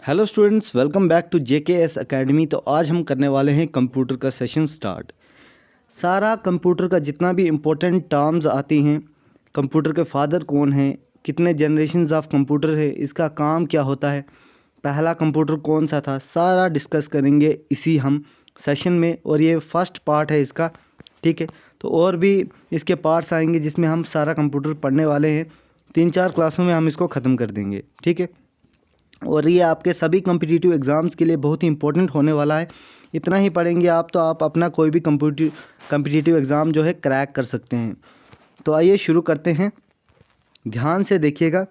Hello students, welcome back to JKS academy. तो आज हम करने वाले हैं कंप्यूटर का सेशन स्टार्ट। सारा कंप्यूटर का जितना भी इम्पोर्टेंट टर्म्स आती हैं, कंप्यूटर के फादर कौन हैं, कितने जनरेशन्स ऑफ कंप्यूटर है, इसका काम क्या होता है, पहला कंप्यूटर कौन सा था, सारा डिस्कस करेंगे इसी हम सेशन में। और ये फर्स्ट पार्ट है इसका, ठीक है। तो और भी इसके पार्ट्स आएंगे जिसमें हम सारा कंप्यूटर पढ़ने वाले हैं। 3-4 क्लासों में हम इसको ख़त्म कर देंगे, ठीक है। और ये आपके सभी कॉम्पिटिटिव एग्ज़ाम्स के लिए बहुत ही इंपॉर्टेंट होने वाला है। इतना ही पढ़ेंगे आप तो आप अपना कोई भी कॉम्पिटिटिव एग्ज़ाम जो है क्रैक कर सकते हैं। तो आइए शुरू करते हैं, ध्यान से देखिएगा।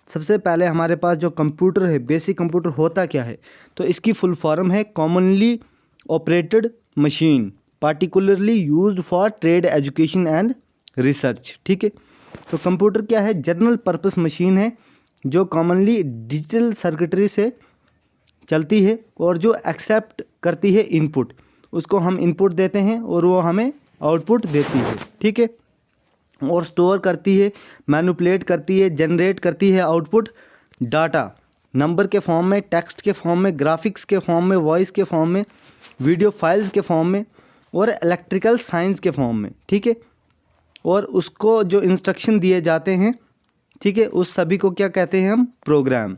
सबसे पहले हमारे पास जो कंप्यूटर है, बेसिक कंप्यूटर होता क्या है, तो इसकी फुल फॉर्म है commonly operated machine particularly used for trade, education and research, ठीक है। तो कंप्यूटर क्या है? जनरल पर्पस मशीन है जो कॉमनली डिजिटल सर्किटरी से चलती है और जो एक्सेप्ट करती है इनपुट, उसको हम इनपुट देते हैं और वो हमें आउटपुट देती है, ठीक है। और स्टोर करती है, मैनिपुलेट करती है, जनरेट करती है आउटपुट डाटा, नंबर के फॉर्म में, टेक्स्ट के फॉर्म में, ग्राफिक्स के फॉर्म में, वॉइस के फॉर्म में, वीडियो फाइल्स के फॉर्म में और इलेक्ट्रिकल साइंस के फॉर्म में, ठीक है। और उसको जो इंस्ट्रक्शन दिए जाते हैं, ठीक है, उस सभी को क्या कहते हैं हम? प्रोग्राम।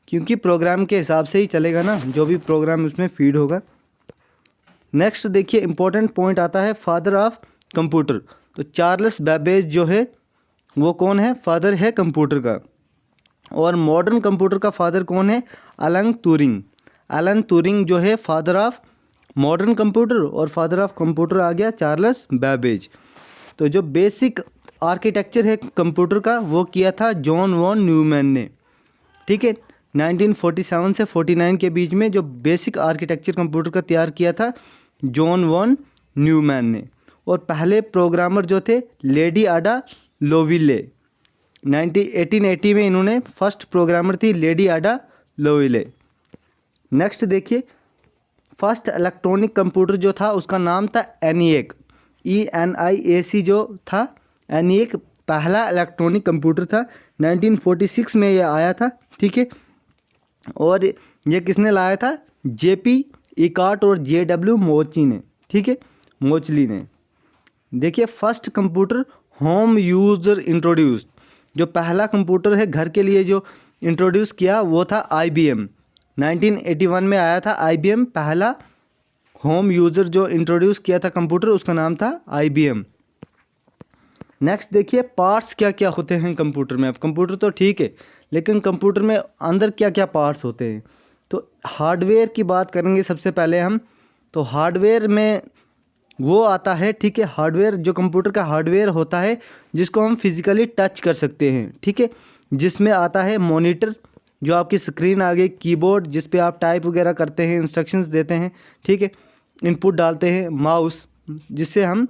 क्योंकि प्रोग्राम के हिसाब से ही चलेगा ना, जो भी प्रोग्राम उसमें फीड होगा। नेक्स्ट देखिए, इंपॉर्टेंट पॉइंट आता है फादर ऑफ कंप्यूटर। तो चार्ल्स बेबेज जो है वो कौन है? फादर है कंप्यूटर का। और मॉडर्न कंप्यूटर का फादर कौन है? Alan Turing. एलन ट्यूरिंग जो है फादर ऑफ मॉडर्न कंप्यूटर, और फादर ऑफ कंप्यूटर आ गया चार्ल्स बेबेज। तो जो बेसिक आर्किटेक्चर है कंप्यूटर का वो किया था जॉन वॉन न्यूमैन ने, ठीक है। 1947 से 49 के बीच में जो बेसिक आर्किटेक्चर कंप्यूटर का तैयार किया था जॉन वॉन न्यूमैन ने। और पहले प्रोग्रामर जो थे लेडी आडा लोविले, 1880 में इन्होंने फर्स्ट प्रोग्रामर थी लेडी आडा लोविले। नेक्स्ट देखिए, फर्स्ट इलेक्ट्रॉनिक कंप्यूटर जो था उसका नाम था ENIAC, ENIAC जो था ENIAC पहला इलेक्ट्रॉनिक कंप्यूटर था। 1946 में ये आया था, ठीक है। और ये किसने लाया था? JP इकार्ट और JW मोची ने, ठीक है, मोचली ने। देखिए, first computer home user introduced, जो पहला कंप्यूटर है घर के लिए जो इंट्रोड्यूस किया वो था IBM। 1981 में आया था IBM, पहला होम यूज़र जो इंट्रोड्यूस किया था कंप्यूटर, उसका नाम था IBM। नेक्स्ट देखिए, पार्ट्स क्या क्या होते हैं कंप्यूटर में। अब कंप्यूटर तो ठीक है, लेकिन कंप्यूटर में अंदर क्या क्या पार्ट्स होते हैं। तो हार्डवेयर की बात करेंगे सबसे पहले हम। तो हार्डवेयर में वो आता है, ठीक है, हार्डवेयर जो कंप्यूटर का हार्डवेयर होता है जिसको हम फिजिकली टच कर सकते हैं, ठीक है। जिसमें आता है मॉनिटर, जो आपकी स्क्रीन आ गई, कीबोर्ड जिस पे आप टाइप वगैरह करते हैं, इंस्ट्रक्शंस देते हैं, ठीक है, इनपुट डालते हैं, माउस जिससे हम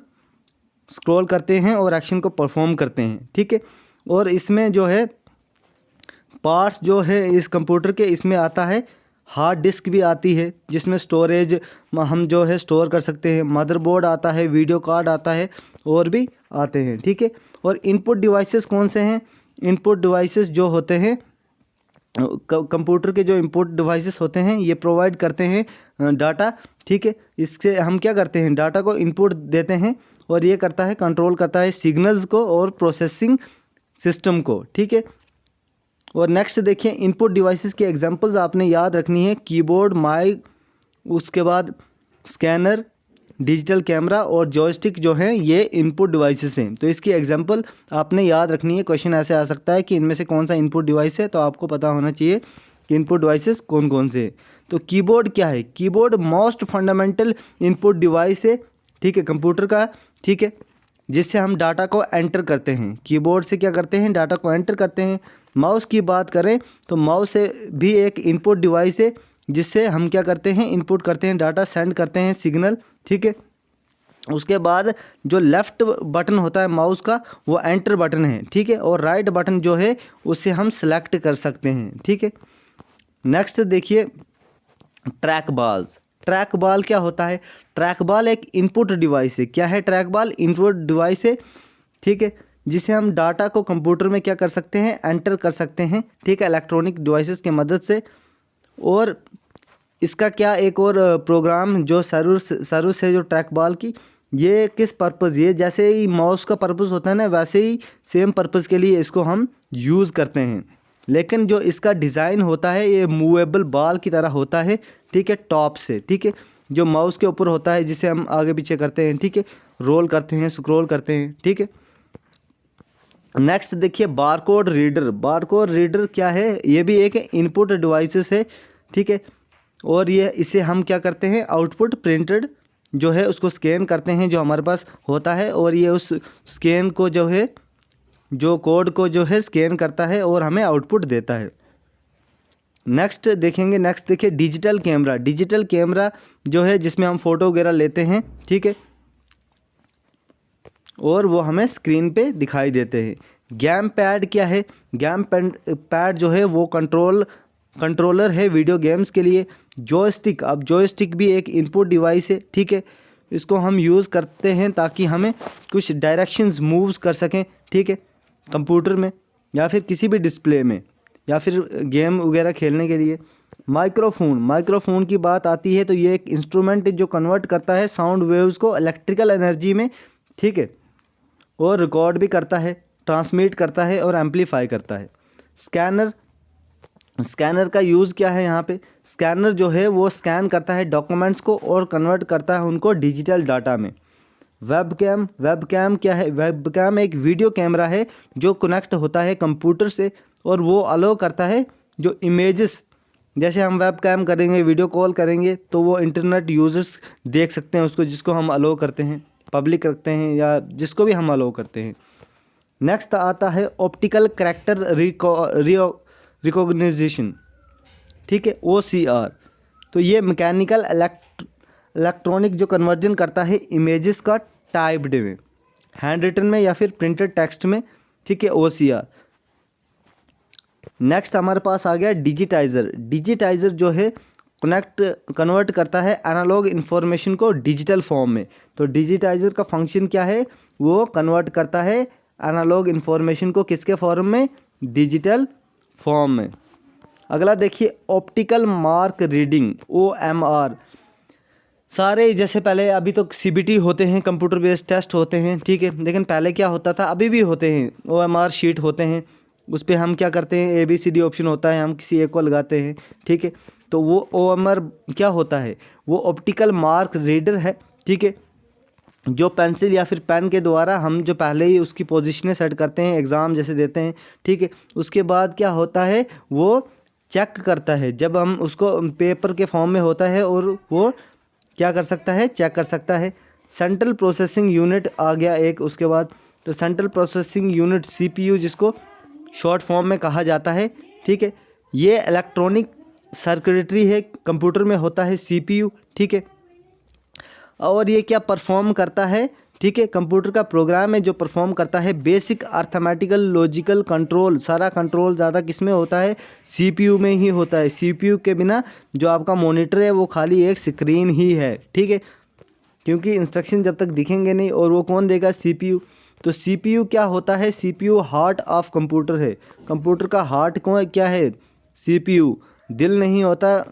स्क्रॉल करते हैं और एक्शन को परफॉर्म करते हैं, ठीक है। और इसमें जो है पार्ट्स जो है इस कंप्यूटर के, इसमें आता है हार्ड डिस्क भी आती है जिसमें स्टोरेज हम जो है स्टोर कर सकते हैं, मदरबोर्ड आता है, वीडियो कार्ड आता है, और भी आते हैं, ठीक है। और इनपुट डिवाइसेस कौन से हैं? इनपुट डिवाइसेस जो होते हैं कंप्यूटर के, जो इनपुट डिवाइसेस होते हैं ये प्रोवाइड करते हैं डाटा, ठीक है। इससे हम क्या करते हैं? डाटा को इनपुट देते हैं और ये करता है, कंट्रोल करता है सिग्नल्स को और प्रोसेसिंग सिस्टम को, ठीक है। और नेक्स्ट देखिए, इनपुट डिवाइसेस के एग्जांपल्स आपने याद रखनी है, कीबोर्ड, माइक, उसके बाद स्कैनर, डिजिटल कैमरा और जॉयस्टिक जो हैं ये इनपुट डिवाइसेस हैं। तो इसकी एग्जांपल आपने याद रखनी है। क्वेश्चन ऐसे आ सकता है कि इनमें से कौन सा इनपुट डिवाइस है, तो आपको पता होना चाहिए कि इनपुट डिवाइसेस कौन कौन से हैं। तो कीबोर्ड क्या है? Keyboard most fundamental input device है, ठीक है, कंप्यूटर का, ठीक है, जिससे हम डाटा को एंटर करते हैं। कीबोर्ड से क्या करते हैं? डाटा को एंटर करते हैं। माउस की बात करें तो माउस से भी एक इनपुट डिवाइस है जिससे हम क्या करते हैं? इनपुट करते हैं, डाटा सेंड करते हैं, सिग्नल, ठीक है। उसके बाद जो लेफ़्ट बटन होता है माउस का वो एंटर बटन है, ठीक है। और राइट बटन जो है उससे हम सेलेक्ट कर सकते हैं, ठीक है। नेक्स्ट देखिए, ट्रैक बॉल्स। ट्रैक बॉल क्या होता है? ट्रैक बॉल एक इनपुट डिवाइस है। क्या है ट्रैक बॉल? इनपुट डिवाइस है, ठीक है, जिसे हम डाटा को कंप्यूटर में क्या कर सकते हैं? एंटर कर सकते हैं, ठीक है, इलेक्ट्रॉनिक डिवाइसेस की मदद से। और इसका क्या एक और प्रोग्राम जो सर्विस है जो ट्रैक बॉल की, ये किस पर्पज़, ये जैसे ही माउस का पर्पज़ होता है ना, वैसे ही सेम पर्पज़ के लिए इसको हम यूज़ करते हैं। लेकिन जो इसका डिज़ाइन होता है ये मूवेबल बॉल की तरह होता है, ठीक है, टॉप से, ठीक है, जो माउस के ऊपर होता है जिसे हम आगे पीछे करते हैं, ठीक है, रोल करते हैं, स्क्रॉल करते हैं, ठीक है। नेक्स्ट देखिए बारकोड रीडर। बारकोड रीडर क्या है, ये भी एक इनपुट डिवाइसेस है, ठीक है, और ये इसे हम क्या करते हैं, आउटपुट प्रिंटेड जो है उसको स्कैन करते हैं जो हमारे पास होता है, और ये उस स्कैन को जो है, जो कोड को जो है स्कैन करता है और हमें आउटपुट देता है। नेक्स्ट देखेंगे, नेक्स्ट देखिए डिजिटल कैमरा। डिजिटल कैमरा जो है जिसमें हम फ़ोटो वगैरह लेते हैं, ठीक है, और वो हमें स्क्रीन पे दिखाई देते हैं। गेम पैड क्या है, गेम पैड जो है वो कंट्रोलर है वीडियो गेम्स के लिए। जॉयस्टिक, अब जॉयस्टिक भी एक इनपुट डिवाइस है, ठीक है, इसको हम यूज़ करते हैं ताकि हमें कुछ डायरेक्शंस मूव्स कर सकें, ठीक है, कंप्यूटर में या फिर किसी भी डिस्प्ले में या फिर गेम वगैरह खेलने के लिए। माइक्रोफोन, माइक्रोफोन की बात आती है तो ये एक इंस्ट्रूमेंट है जो कन्वर्ट करता है साउंड वेव्स को इलेक्ट्रिकल एनर्जी में, ठीक है, और रिकॉर्ड भी करता है, ट्रांसमिट करता है और एम्पलीफाई करता है। स्कैनर, स्कैनर का यूज़ क्या है यहाँ पे, स्कैनर जो है वो स्कैन करता है डॉक्यूमेंट्स को और कन्वर्ट करता है उनको डिजिटल डाटा में। वेबकैम, वेबकैम क्या है, वेबकैम एक वीडियो कैमरा है जो कनेक्ट होता है कंप्यूटर से और वो अलो करता है जो इमेजेस, जैसे हम वेबकैम करेंगे, वीडियो कॉल करेंगे तो वो इंटरनेट यूज़र्स देख सकते हैं उसको, जिसको हम अलो करते हैं, पब्लिक रखते हैं या जिसको भी हम अलो करते हैं। नेक्स्ट आता है ऑप्टिकल कैरेक्टर रिकॉग्निशन, ठीक है, OCR। तो ये मैकेनिकल इलेक्ट्रॉनिक जो कन्वर्जन करता है इमेजेस का टाइप्ड में, हैंड रिटन में या फिर प्रिंटेड टेक्स्ट में, ठीक है, OCR। नेक्स्ट हमारे पास आ गया डिजिटाइज़र। डिजिटाइज़र जो है कन्वर्ट करता है एनालॉग इन्फॉर्मेशन को डिजिटल फॉर्म में। तो डिजिटाइज़र का फंक्शन क्या है, वो कन्वर्ट करता है एनालॉग इन्फॉर्मेशन को किसके फॉर्म में, डिजिटल फॉर्म में। अगला देखिए ऑप्टिकल मार्क रीडिंग, OMR। सारे जैसे पहले, अभी तो CBT होते हैं, कंप्यूटर बेस्ड टेस्ट होते हैं, ठीक है, लेकिन पहले क्या होता था, अभी भी होते हैं, OMR शीट होते हैं, उस पर हम क्या करते हैं, ABCD ऑप्शन होता है, हम किसी एक को लगाते हैं, ठीक है, तो वो OMR क्या होता है, वो ऑप्टिकल मार्क रीडर है, ठीक है, जो पेंसिल या फिर पेन के द्वारा हम जो पहले ही उसकी पोजीशनें सेट करते हैं, एग्ज़ाम जैसे देते हैं, ठीक है, उसके बाद क्या होता है वो चेक करता है, जब हम उसको पेपर के फॉर्म में होता है और वो क्या कर सकता है, चेक कर सकता है। सेंट्रल प्रोसेसिंग यूनिट आ गया एक उसके बाद, तो सेंट्रल प्रोसेसिंग यूनिट CPU जिसको शॉर्ट फॉर्म में कहा जाता है, ठीक है, ये इलेक्ट्रॉनिक सर्किटरी है, कंप्यूटर में होता है CPU, ठीक है, और ये क्या परफॉर्म करता है, ठीक है, कंप्यूटर का प्रोग्राम है जो परफॉर्म करता है बेसिक अर्थमेटिकल लॉजिकल कंट्रोल। सारा कंट्रोल ज़्यादा किस में होता है, CPU में ही होता है। CPU के बिना जो आपका मॉनिटर है वो खाली एक स्क्रीन ही है, ठीक है, क्योंकि इंस्ट्रक्शन जब तक दिखेंगे नहीं, और वो कौन देगा, CPU। तो CPU क्या होता है, CPU हार्ट ऑफ कंप्यूटर है। कंप्यूटर का हार्ट कौन क्या है, CPU। दिल नहीं होता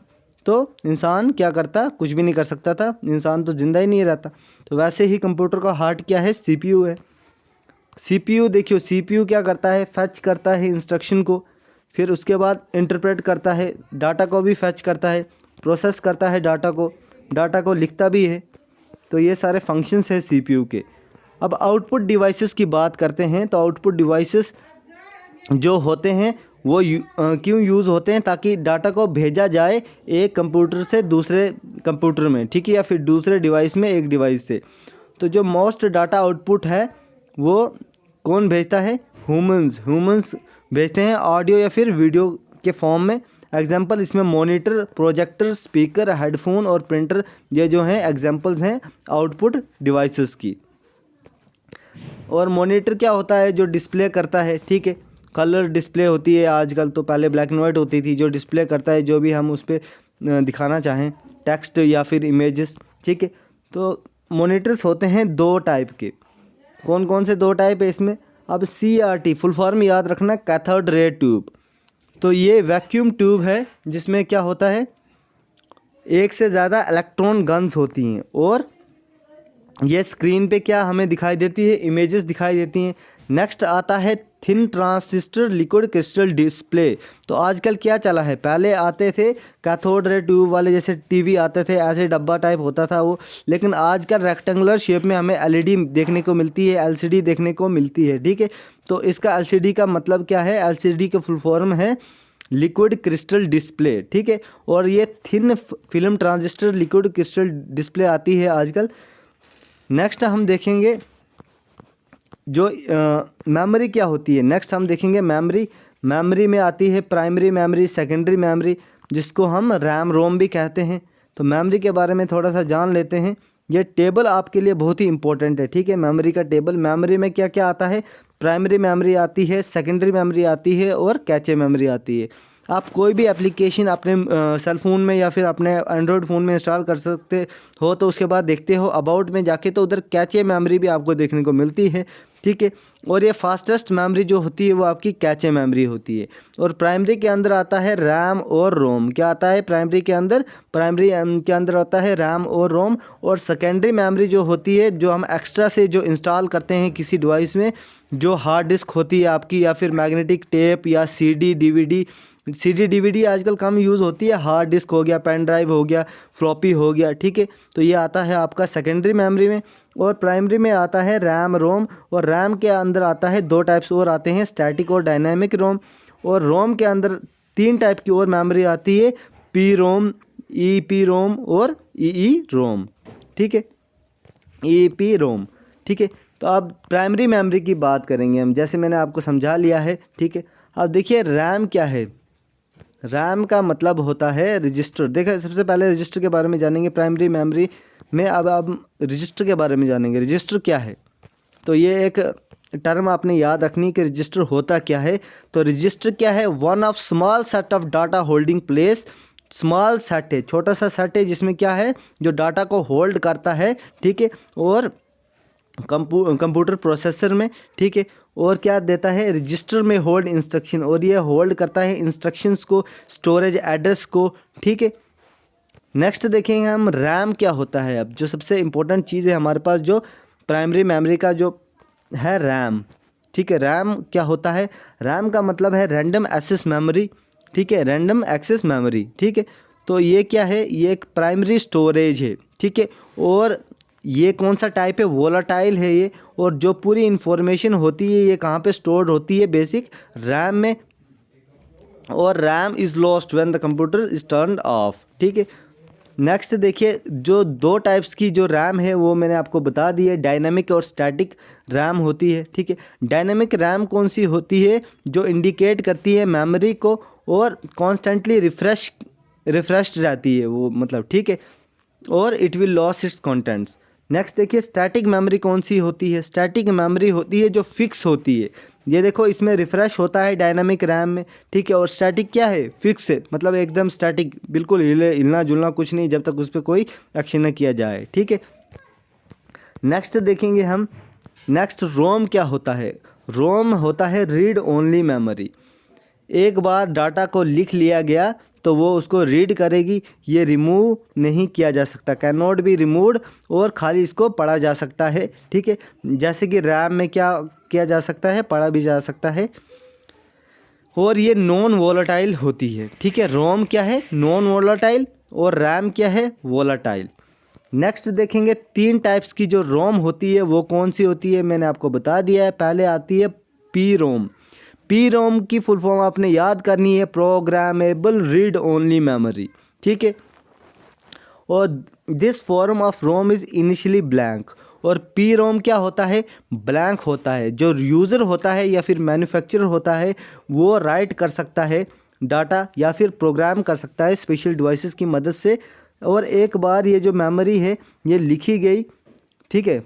तो इंसान क्या करता, कुछ भी नहीं कर सकता था, इंसान तो ज़िंदा ही नहीं रहता। तो वैसे ही कंप्यूटर का हार्ट क्या है, CPU है। CPU देखियो, CPU क्या करता है, फैच करता है इंस्ट्रक्शन को, फिर उसके बाद इंटरप्रेट करता है, डाटा को भी फैच करता है, प्रोसेस करता है डाटा को लिखता भी है। तो ये सारे फंक्शंस हैं CPU के। अब आउटपुट डिवाइसेस की बात करते हैं, तो आउटपुट डिवाइसेस जो होते हैं वो क्यों यूज़ होते हैं, ताकि डाटा को भेजा जाए एक कंप्यूटर से दूसरे कंप्यूटर में, ठीक है, या फिर दूसरे डिवाइस में एक डिवाइस से। तो जो मोस्ट डाटा आउटपुट है वो कौन भेजता है, ह्यूमंस भेजते हैं, ऑडियो या फिर वीडियो के फॉर्म में। एग्जांपल इसमें मॉनिटर, प्रोजेक्टर, स्पीकर, हेडफोन और प्रिंटर, ये जो हैं एग्जांपल्स हैं आउटपुट डिवाइसेस की। और मॉनिटर क्या होता है, जो डिस्प्ले करता है, ठीक है, कलर डिस्प्ले होती है आजकल, तो पहले ब्लैक एंड वाइट होती थी, जो डिस्प्ले करता है जो भी हम उस पर दिखाना चाहें, टेक्स्ट या फिर इमेजेस, ठीक है। तो मॉनिटर्स होते हैं 2 टाइप के। कौन कौन से 2 टाइप है इसमें, अब CRT फुल फॉर्म याद रखना, कैथोड रे ट्यूब, तो ये वैक्यूम ट्यूब है जिसमें क्या होता है, एक से ज़्यादा इलेक्ट्रॉन गन्स होती हैं और ये स्क्रीन पे क्या हमें दिखाई देती है, इमेजेस दिखाई देती हैं। नेक्स्ट आता है thin transistor liquid crystal display. तो आजकल क्या चला है, पहले आते थे कैथोड रे ट्यूब वाले, जैसे टीवी आते थे, ऐसे डब्बा टाइप होता था वो, लेकिन आजकल रेक्टेंगुलर शेप में हमें एलईडी देखने को मिलती है, एलसीडी देखने को मिलती है। ठीक है, तो इसका एलसीडी का मतलब क्या है, एलसीडी का फुल फॉर्म है लिक्विड क्रिस्टल डिस्प्ले। ठीक है, और ये thin film transistor liquid crystal display आती है आजकल। नेक्स्ट हम देखेंगे जो मेमोरी क्या होती है। नेक्स्ट हम देखेंगे मेमोरी। मेमोरी में आती है प्राइमरी मेमोरी, सेकेंडरी मेमोरी, जिसको हम रैम रोम भी कहते हैं। तो मेमोरी के बारे में थोड़ा सा जान लेते हैं। ये टेबल आपके लिए बहुत ही इंपॉर्टेंट है। ठीक है, मेमोरी का टेबल। मेमोरी में क्या क्या आता है, प्राइमरी मेमोरी आती है, सेकेंडरी मेमोरी आती है और कैचे मेमोरी आती है। आप कोई भी एप्लीकेशन अपने सेल फ़ोन में या फिर अपने एंड्रॉयड फ़ोन में इंस्टॉल कर सकते हो, तो उसके बाद देखते हो अबाउट में जाके, तो उधर कैचे मेमोरी भी आपको देखने को मिलती है। ठीक है, और ये फास्टेस्ट मेमोरी जो होती है वो आपकी कैचे मेमोरी होती है। और प्राइमरी के अंदर आता है रैम और रोम। क्या आता है प्राइमरी के अंदर, प्राइमरी के अंदर आता है रैम और रोम। और सेकेंडरी मेमोरी जो होती है, जो हम एक्स्ट्रा से जो इंस्टॉल करते हैं किसी डिवाइस में, जो हार्ड डिस्क होती है आपकी, या फिर मैग्नेटिक टेप या सीडी डीवीडी आजकल कम यूज़ होती है। हार्ड डिस्क हो गया, पेन ड्राइव हो गया, फ्लॉपी हो गया। ठीक है, तो ये आता है आपका सेकेंडरी मेमोरी में। और प्राइमरी में आता है रैम रोम। और रैम के अंदर आता है दो टाइप्स और आते हैं, स्टैटिक और डायनामिक रोम। और रोम के अंदर तीन टाइप की और मेमोरी आती है, P ROM, E P ROM और ई रोम। ठीक है, ई पी रोम। ठीक है, तो अब प्राइमरी मेमोरी की बात करेंगे हम, जैसे मैंने आपको समझा लिया है। ठीक है, अब देखिए रैम क्या है। रैम का मतलब होता है रजिस्टर। देखिए, सबसे पहले रजिस्टर के बारे में जानेंगे प्राइमरी मेमोरी में। अब आप रजिस्टर के बारे में जानेंगे, रजिस्टर क्या है। तो ये एक टर्म आपने याद रखनी कि रजिस्टर होता क्या है। तो रजिस्टर क्या है, one of small set of data holding place. Small set है, छोटा सा सेट है, जिसमें क्या है, जो डाटा को होल्ड करता है। ठीक है, और कंप्यूटर प्रोसेसर में। ठीक है, और क्या देता है, रजिस्टर में होल्ड इंस्ट्रक्शन, और ये होल्ड करता है इंस्ट्रक्शंस को, स्टोरेज एड्रेस को। ठीक है, नेक्स्ट देखेंगे हम रैम क्या होता है। अब जो सबसे इम्पोर्टेंट चीज़ है हमारे पास, जो प्राइमरी मेमोरी का जो है रैम। ठीक है, रैम क्या होता है, रैम का मतलब है रैंडम एक्सेस मेमोरी। ठीक है, रैंडम एक्सेस मेमोरी। ठीक है, तो ये क्या है, ये एक प्राइमरी स्टोरेज है। ठीक है, और ये कौन सा टाइप है, वोलाटाइल है ये। और जो पूरी इंफॉर्मेशन होती है ये कहाँ पे स्टोर्ड होती है, बेसिक रैम में। और RAM is lost when the computer is turned of. ठीक है, नेक्स्ट देखिए, जो दो टाइप्स की जो रैम है वो मैंने आपको बता दी है, डायनामिक और स्टैटिक रैम होती है। ठीक है, डायनामिक रैम कौन सी होती है, जो इंडिकेट करती है मेमोरी को और कॉन्स्टेंटली रिफ्रेश्ड रहती है वो, मतलब। ठीक है, और it will loss it's contents. Next देखिए, स्टैटिक मेमोरी कौन सी होती है। स्टैटिक मेमोरी होती है जो फिक्स होती है। ये देखो, इसमें रिफ़्रेश होता है डायनामिक रैम में। ठीक है, और स्टैटिक क्या है, फिक्स है, मतलब एकदम स्टैटिक, बिल्कुल हिलना जुलना कुछ नहीं, जब तक उस पर कोई एक्शन न किया जाए। ठीक है, नेक्स्ट देखेंगे हम। नेक्स्ट रोम क्या होता है। रोम होता है रीड ओनली मेमोरी। एक बार डाटा को लिख लिया गया तो वो उसको रीड करेगी, ये रिमूव नहीं किया जा सकता, कैन नॉट बी रिमूव्ड, और खाली इसको पढ़ा जा सकता है। ठीक है, जैसे कि रैम में क्या किया जा सकता है, पढ़ा भी जा सकता है। और ये नॉन वोलेटाइल होती है। ठीक है, रोम क्या है, नॉन वोलेटाइल, और रैम क्या है, वोलेटाइल। नेक्स्ट देखेंगे, तीन टाइप्स की जो रोम होती है वो कौन सी होती है, मैंने आपको बता दिया है। पहले आती है पी रोम। पी रोम की फुल फॉर्म आपने याद करनी है, प्रोग्रामेबल रीड ओनली मेमोरी। ठीक है, और this form of ROM is initially blank. और पी रोम क्या होता है, ब्लैंक होता है। जो यूज़र होता है या फिर मैन्युफैक्चरर होता है वो राइट कर सकता है डाटा, या फिर प्रोग्राम कर सकता है स्पेशल डिवाइसेस की मदद से। और एक बार ये जो मेमोरी है ये लिखी गई, ठीक है,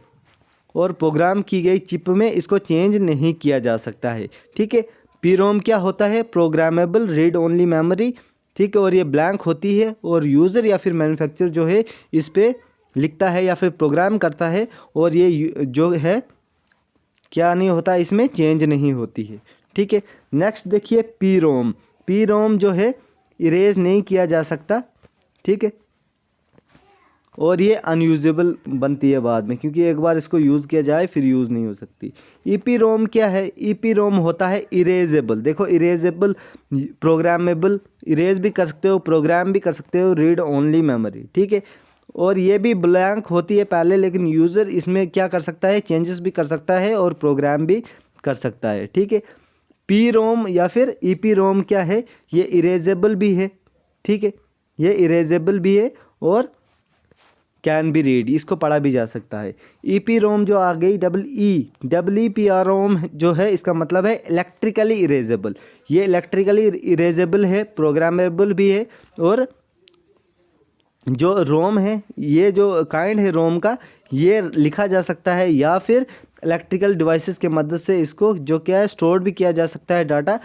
और प्रोग्राम की गई चिप में, इसको चेंज नहीं किया जा सकता है। ठीक है, पी रोम क्या होता है, प्रोग्रामेबल रीड ओनली मेमोरी। ठीक है, और ये ब्लैंक होती है, और यूज़र या फिर मैन्युफैक्चरर जो है इस पर लिखता है या फिर प्रोग्राम करता है, और ये जो है क्या नहीं होता, इसमें चेंज नहीं होती है। ठीक है, नेक्स्ट देखिए पी रोम। पी रोम जो है इरेज नहीं किया जा सकता, ठीक है, और ये अनयूजेबल बनती है बाद में, क्योंकि एक बार इसको यूज़ किया जाए फिर यूज़ नहीं हो सकती। ईपी रोम क्या है? ईपी रोम होता है इरेजेबल। देखो इरेजेबल, प्रोग्रामेबल, इरेज भी कर सकते हो, प्रोग्राम भी कर सकते हो, रीड ओनली मेमोरी, ठीक है। और ये भी ब्लैंक होती है पहले, लेकिन यूज़र इसमें क्या कर सकता है, चेंजेस भी कर सकता है और प्रोग्राम भी कर सकता है, ठीक है। पी रोम या फिर ईपी रोम क्या है? ये इरेजेबल भी है, ठीक है, ये इरेजेबल भी है और कैन बी रीड, इसको पढ़ा भी जा सकता है। ई पी रोम जो आ गई डबल ई पी आर रोम जो है, इसका मतलब है इलेक्ट्रिकली इरेजेबल। ये इलेक्ट्रिकली इरेजेबल है, प्रोग्रामेबल भी है, और जो रोम है, ये जो काइंड है रोम का, ये लिखा जा सकता है या फिर इलेक्ट्रिकल डिवाइसेस के मदद से इसको जो क्या है स्टोर भी किया जा सकता है डाटा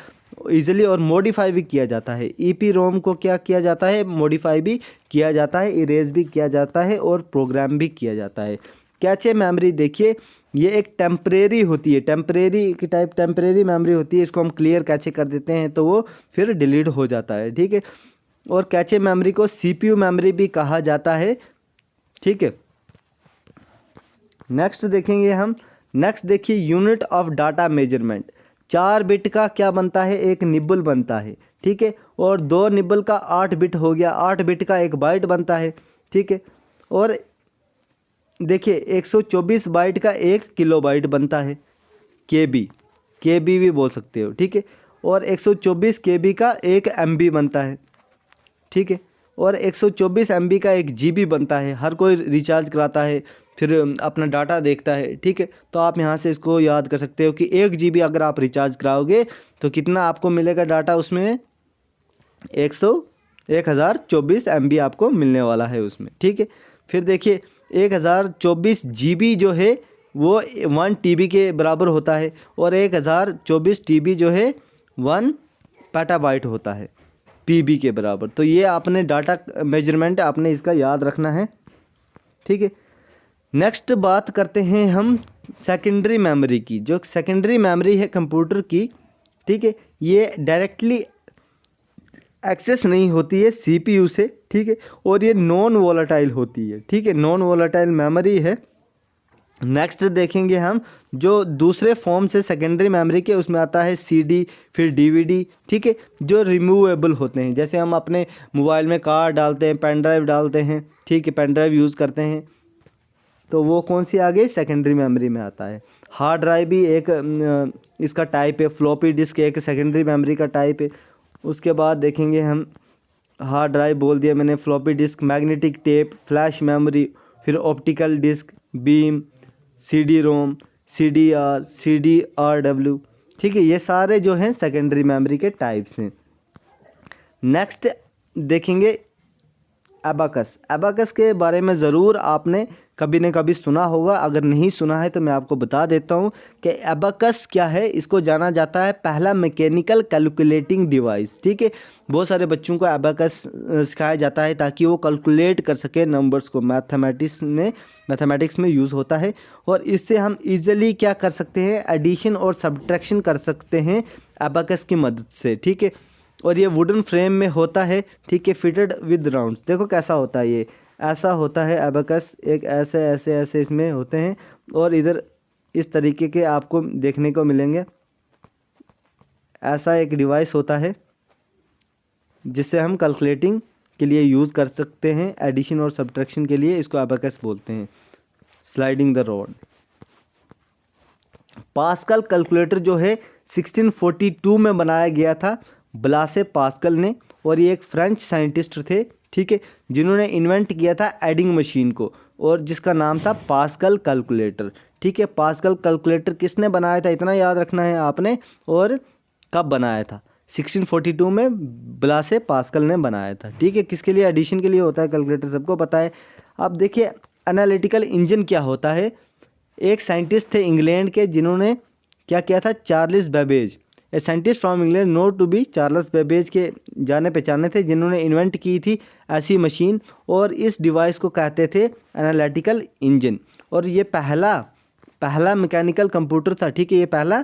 इजीली, और मॉडिफाई भी किया जाता है। ईपी रोम को क्या किया जाता है? मॉडिफाई भी किया जाता है, इरेज भी किया जाता है और प्रोग्राम भी किया जाता है। कैचे मेमोरी देखिए, ये एक टेम्परेरी होती है, टेम्परेरी की टाइप टेम्परेरी मेमोरी होती है। इसको हम क्लियर कैचे कर देते हैं तो वो फिर डिलीट हो जाता है, ठीक है। और कैचे मेमोरी को सीपीयू मेमोरी भी कहा जाता है, ठीक है। नेक्स्ट देखेंगे हम, नेक्स्ट देखिए unit of data measurement. 4 bit का क्या बनता है? एक निबल बनता है, ठीक है, और 2 निबल का 8 बिट हो गया, 8 बिट का 1 बाइट बनता है, ठीक है। और देखिए 124 बाइट का 1 किलोबाइट बनता है, केबी भी बोल सकते हो, ठीक है। और 124 केबी का 1 एमबी बनता है, ठीक है। और 124 एमबी का 1 जीबी बनता है। हर कोई रिचार्ज कराता है, फिर अपना डाटा देखता है, ठीक है। तो आप यहाँ से इसको याद कर सकते हो कि 1 जीबी अगर आप रिचार्ज कराओगे तो कितना आपको मिलेगा डाटा उसमें? 1024 एमबी आपको मिलने वाला है उसमें, ठीक है। फिर देखिए 1024 जीबी जो है वो 1 टीबी के बराबर होता है, और 1024 टीबी जो है 1 पेटाबाइट होता है, पीबी के बराबर। तो ये आपने डाटा मेजरमेंट आपने इसका याद रखना है, ठीक है। नेक्स्ट बात करते हैं हम सेकेंडरी मेमोरी की। जो सेकेंडरी मेमोरी है कंप्यूटर की, ठीक है, ये डायरेक्टली एक्सेस नहीं होती है सीपीयू से, ठीक है, और ये नॉन वोलेटाइल होती है, ठीक है, नॉन वोलेटाइल मेमोरी है। नेक्स्ट देखेंगे हम जो दूसरे फॉर्म से सेकेंडरी मेमोरी के, उसमें आता है सीडी, फिर डीवीडी, ठीक है, जो रिमूवेबल होते हैं। जैसे हम अपने मोबाइल में कार्ड डालते हैं, पेन ड्राइव डालते हैं, ठीक है, पेन ड्राइव यूज़ करते हैं, तो वो कौन सी आ गई? सेकेंडरी मेमोरी में आता है। हार्ड ड्राइव भी एक इसका टाइप है, फ्लॉपी डिस्क एक सेकेंडरी मेमोरी का टाइप है। उसके बाद देखेंगे हम, हार्ड ड्राइव बोल दिया मैंने, floppy disk, magnetic tape, flash memory, फिर ऑप्टिकल डिस्क, बीम, सीडी रोम, CDR, CDRW, ठीक है, ये सारे जो हैं सेकेंडरी मेमोरी के टाइप्स हैं। नेक्स्ट देखेंगे एबाकस। एबाकस के बारे में ज़रूर आपने कभी न कभी सुना होगा, अगर नहीं सुना है तो मैं आपको बता देता हूँ कि एबाकस क्या है। इसको जाना जाता है पहला मैकेनिकल कैलकुलेटिंग डिवाइस, ठीक है। बहुत सारे बच्चों को एबाकस सिखाया जाता है ताकि वो कैलकुलेट कर सके नंबर्स को। मैथमेटिक्स में यूज़ होता है, और इससे हम इजीली क्या कर सकते हैं? एडिशन और सब्ट्रैक्शन कर सकते हैं एबाकस की मदद से, ठीक है। और ये वुडन फ्रेम में होता है, ठीक है, फिटेड विद राउंड्स। देखो कैसा होता है, ये ऐसा होता है एबाकस, एक ऐसे ऐसे ऐसे इसमें होते हैं, और इधर इस तरीके के आपको देखने को मिलेंगे। ऐसा एक डिवाइस होता है जिससे हम कैलकुलेटिंग के लिए यूज़ कर सकते हैं, एडिशन और सब्ट्रैक्शन के लिए इसको एबाकस बोलते हैं। Sliding the rod. Pascal calculator जो है 1642 में बनाया गया था ब्लासे पास्कल ने, और ये एक फ्रेंच साइंटिस्ट थे, ठीक है, जिन्होंने इन्वेंट किया था एडिंग मशीन को, और जिसका नाम था पास्कल कैलकुलेटर, ठीक है। पास्कल कैलकुलेटर किसने बनाया था? इतना याद रखना है आपने, और कब बनाया था? 1642 में ब्लासे पास्कल ने बनाया था, ठीक है। किसके लिए? एडिशन के लिए होता है कैलकुलेटर, सबको पता है। अब देखिए एनालिटिकल इंजन क्या होता है। एक साइंटिस्ट थे इंग्लैंड के जिन्होंने क्या किया था? Charles Babbage, a scientist from England note to be Charles Babbage के जाने पहचाने थे, जिन्होंने इन्वेंट की थी ऐसी मशीन, और इस डिवाइस को कहते थे एनालिटिकल इंजन। और ये पहला मैकेनिकल कंप्यूटर था, ठीक है, ये पहला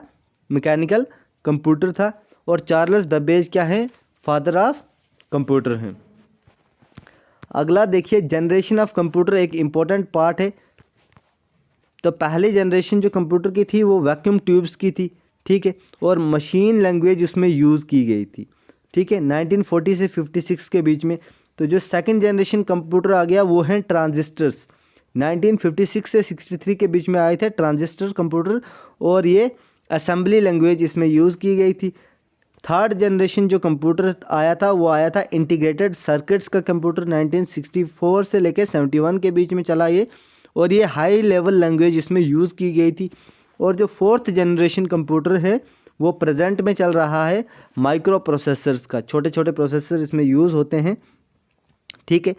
मैकेनिकल कंप्यूटर था। और चार्ल्स बेबेज क्या है? फादर ऑफ कंप्यूटर हैं। अगला देखिए, जनरेशन ऑफ कंप्यूटर एक इम्पोर्टेंट पार्ट है। तो पहली जनरेशन जो कंप्यूटर की थी वो वैक्यूम ट्यूब्स की थी, ठीक है, और मशीन लैंग्वेज उसमें यूज़ की गई थी, ठीक है, 1940 से 56 के बीच में। तो जो सेकंड जनरेशन कंप्यूटर आ गया वो हैं ट्रांजिस्टर्स, 1956 से 63 के बीच में आए थे ट्रांजिस्टर कंप्यूटर, और ये असेंबली लैंग्वेज इसमें यूज़ की गई थी। थर्ड जनरेशन जो कंप्यूटर आया था वो आया था इंटीग्रेटेड सर्किट्स का कंप्यूटर, 1964 से लेकर 71 के बीच में चला ये, और ये हाई लेवल लैंग्वेज इसमें यूज़ की गई थी। और जो फोर्थ जनरेशन कंप्यूटर है वो प्रेजेंट में चल रहा है माइक्रो प्रोसेसर्स का, छोटे छोटे प्रोसेसर इसमें यूज़ होते हैं, ठीक है,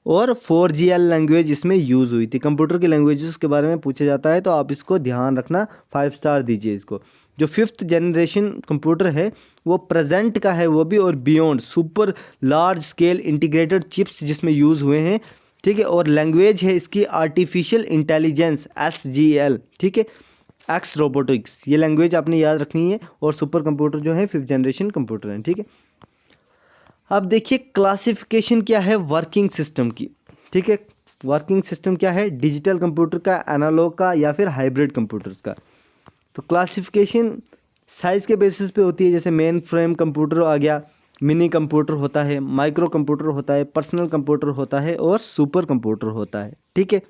और 4GL लैंग्वेज इसमें यूज़ हुई थी। कंप्यूटर की लैंग्वेजेस के बारे में पूछा जाता है तो आप इसको ध्यान रखना, 5 स्टार दीजिए इसको। जो फिफ्थ जनरेशन कंप्यूटर है वो प्रेजेंट का है वो भी, और beyond super large scale integrated chips जिसमें यूज़ हुए हैं, ठीक है, और लैंग्वेज है इसकी आर्टिफिशियल इंटेलिजेंस SGL, ठीक है, एक्स रोबोटिक्स, ये लैंग्वेज आपने याद रखनी है। और सुपर कंप्यूटर जो है 5th जनरेशन कंप्यूटर हैं, ठीक है। अब देखिए क्लासिफिकेशन क्या है वर्किंग सिस्टम की, ठीक है, वर्किंग सिस्टम क्या है, डिजिटल कंप्यूटर का, एनालॉग का, या फिर हाइब्रिड कंप्यूटर्स का। तो क्लासिफिकेशन साइज़ के बेसिस पे होती है, जैसे मेन फ्रेम कंप्यूटर आ गया, मिनी कंप्यूटर होता है, माइक्रो कंप्यूटर होता है, पर्सनल कंप्यूटर होता है, और सुपर कंप्यूटर होता है, ठीक है।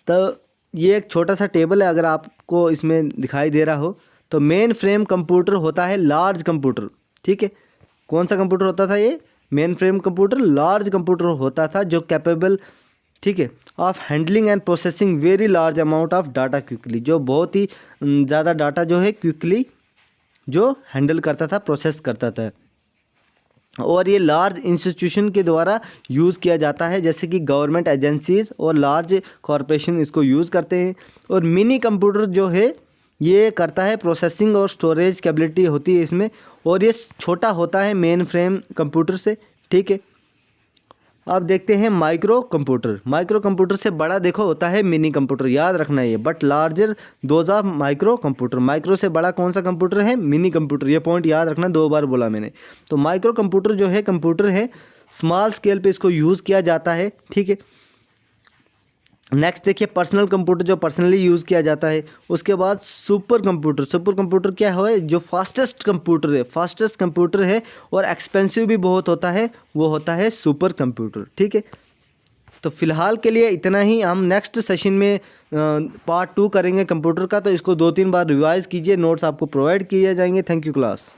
तो ये एक छोटा सा टेबल है, अगर आपको इसमें दिखाई दे रहा हो तो मेन फ्रेम कंप्यूटर होता है लार्ज कंप्यूटर, ठीक है। कौन सा कंप्यूटर होता था ये, main frame computer large computer होता था जो कैपेबल, ठीक है, of handling and processing very large amount of data quickly, जो बहुत ही ज़्यादा डाटा जो है क्विकली जो हैंडल करता था, प्रोसेस करता था। और ये लार्ज इंस्टीट्यूशन के द्वारा यूज़ किया जाता है, जैसे कि गवर्नमेंट एजेंसीज़ और लार्ज कॉरपोरेशन इसको यूज़ करते हैं। और मिनी कंप्यूटर जो है ये करता है प्रोसेसिंग और स्टोरेज कैपेबिलिटी होती है इसमें, और ये छोटा होता है मेन फ्रेम कंप्यूटर से, ठीक है। अब देखते हैं माइक्रो कंप्यूटर। माइक्रो कंप्यूटर से बड़ा देखो होता है मिनी कंप्यूटर, याद रखना ये, but larger those of micro computer. Micro से बड़ा कौन सा कंप्यूटर है, मिनी कंप्यूटर, ये पॉइंट याद रखना, 2 बार बोला मैंने। तो माइक्रो कंप्यूटर जो है कंप्यूटर है, स्मॉल स्केल पे इसको यूज़ किया जाता है, ठीक है। नेक्स्ट देखिए पर्सनल कंप्यूटर, जो पर्सनली यूज़ किया जाता है। उसके बाद सुपर कंप्यूटर। सुपर कंप्यूटर क्या है, जो फास्टेस्ट कंप्यूटर है, फास्टेस्ट कंप्यूटर है और एक्सपेंसिव भी बहुत होता है, वो होता है सुपर कंप्यूटर, ठीक है। तो फिलहाल के लिए इतना ही। हम नेक्स्ट सेशन में पार्ट 2 करेंगे कंप्यूटर का, तो इसको 2-3 बार रिवाइज़ कीजिए, नोट्स आपको प्रोवाइड किए जाएंगे। Thank you class.